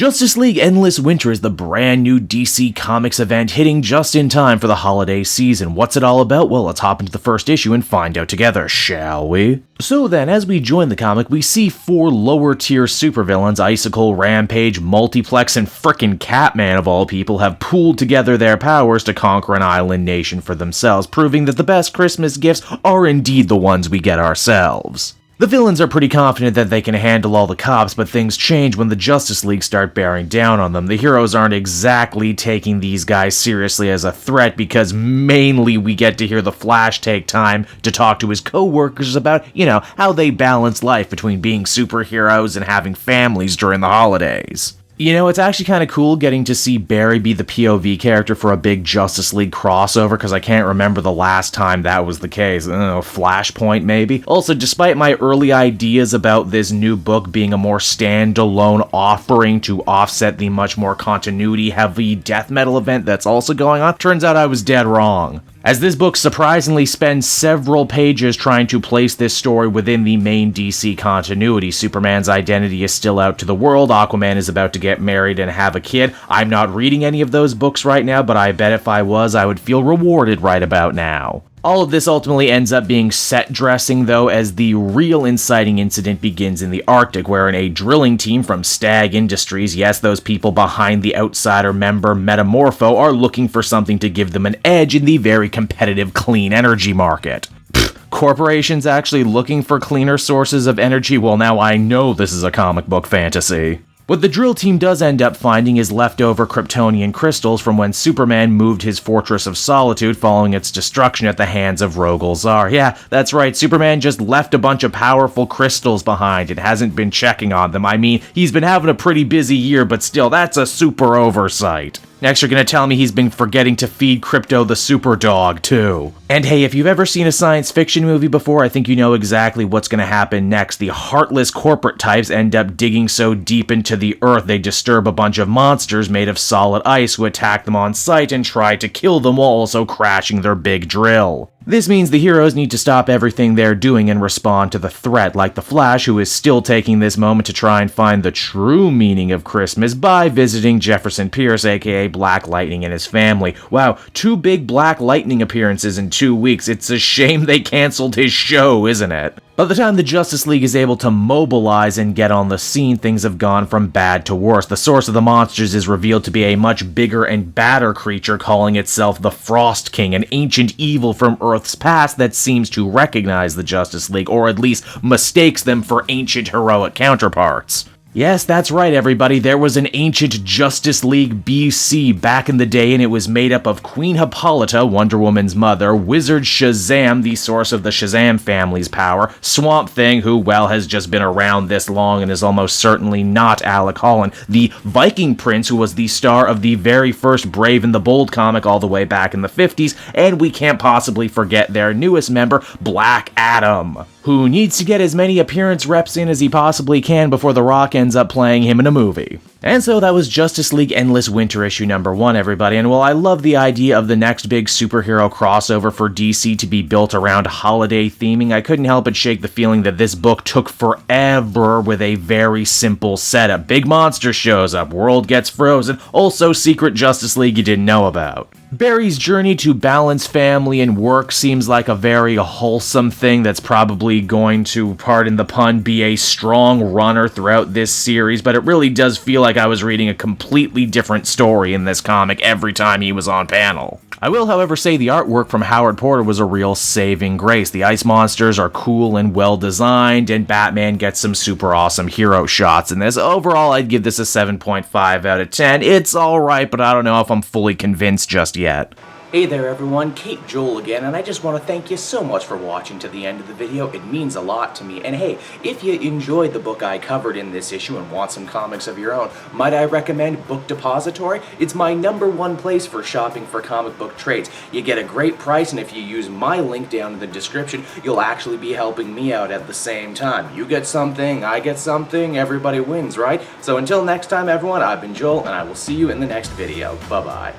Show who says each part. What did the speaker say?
Speaker 1: Justice League Endless Winter is the brand new DC Comics event hitting just in time for the holiday season. What's it all about? Well, let's hop into the first issue and find out together, shall we? So then, as we join the comic, we see 4 lower-tier supervillains, Icicle, Rampage, Multiplex, and frickin' Catman of all people, have pooled together their powers to conquer an island nation for themselves, proving that the best Christmas gifts are indeed the ones we get ourselves. The villains are pretty confident that they can handle all the cops, but things change when the Justice League start bearing down on them. The heroes aren't exactly taking these guys seriously as a threat because mainly we get to hear the Flash take time to talk to his co-workers about, how they balance life between being superheroes and having families during the holidays. It's actually kind of cool getting to see Barry be the POV character for a big Justice League crossover, because I can't remember the last time that was the case. I don't know, Flashpoint maybe? Also, despite my early ideas about this new book being a more standalone offering to offset the much more continuity-heavy death metal event that's also going on, turns out I was dead wrong. As this book surprisingly spends several pages trying to place this story within the main DC continuity. Superman's identity is still out to the world, Aquaman is about to get married and have a kid. I'm not reading any of those books right now, but I bet if I was, I would feel rewarded right about now. All of this ultimately ends up being set dressing, though, as the real inciting incident begins in the Arctic, wherein a drilling team from Stag Industries, yes, those people behind the Outsider member Metamorpho, are looking for something to give them an edge in the very competitive clean energy market. Corporations actually looking for cleaner sources of energy? Well, now I know this is a comic book fantasy. What the drill team does end up finding is leftover Kryptonian crystals from when Superman moved his Fortress of Solitude following its destruction at the hands of Rogol Zar. Yeah, that's right, Superman just left a bunch of powerful crystals behind and hasn't been checking on them. I mean, he's been having a pretty busy year, but still, that's a super oversight. Next, you're gonna tell me he's been forgetting to feed Crypto the super dog, too. And hey, if you've ever seen a science fiction movie before, I think you know exactly what's gonna happen next. The heartless corporate types end up digging so deep into the earth they disturb a bunch of monsters made of solid ice who attack them on sight and try to kill them while also crashing their big drill. This means the heroes need to stop everything they're doing and respond to the threat, like the Flash, who is still taking this moment to try and find the true meaning of Christmas by visiting Jefferson Pierce, aka Black Lightning, and his family. Wow, 2 big Black Lightning appearances in 2 weeks. It's a shame they canceled his show, isn't it? By the time the Justice League is able to mobilize and get on the scene, things have gone from bad to worse. The source of the monsters is revealed to be a much bigger and badder creature calling itself the Frost King, an ancient evil from Earth's past that seems to recognize the Justice League, or at least mistakes them for ancient heroic counterparts. Yes, that's right, everybody. There was an ancient Justice League BC back in the day, and it was made up of Queen Hippolyta, Wonder Woman's mother, Wizard Shazam, the source of the Shazam family's power, Swamp Thing, who, well, has just been around this long and is almost certainly not Alec Holland, the Viking Prince, who was the star of the very first Brave and the Bold comic all the way back in the 50s, and we can't possibly forget their newest member, Black Adam, who needs to get as many appearance reps in as he possibly can before The Rock ends up playing him in a movie. And so that was Justice League Endless Winter issue number 1, everybody, and while I love the idea of the next big superhero crossover for DC to be built around holiday theming, I couldn't help but shake the feeling that this book took forever with a very simple setup. Big monster shows up, world gets frozen, also secret Justice League you didn't know about. Barry's journey to balance family and work seems like a very wholesome thing that's probably going to, pardon the pun, be a strong runner throughout this series, but it really does feel like I was reading a completely different story in this comic every time he was on panel. I will, however, say the artwork from Howard Porter was a real saving grace. The ice monsters are cool and well designed, and Batman gets some super awesome hero shots in this. Overall, I'd give this a 7.5 out of 10. It's alright, but I don't know if I'm fully convinced just yet.
Speaker 2: Hey there everyone, Cape Joel again, and I just want to thank you so much for watching to the end of the video. It means a lot to me. And hey, if you enjoyed the book I covered in this issue and want some comics of your own, might I recommend Book Depository? It's my #1 place for shopping for comic book trades. You get a great price, and if you use my link down in the description, you'll actually be helping me out at the same time. You get something, I get something, everybody wins, right? So until next time everyone, I've been Joel, and I will see you in the next video. Bye-bye.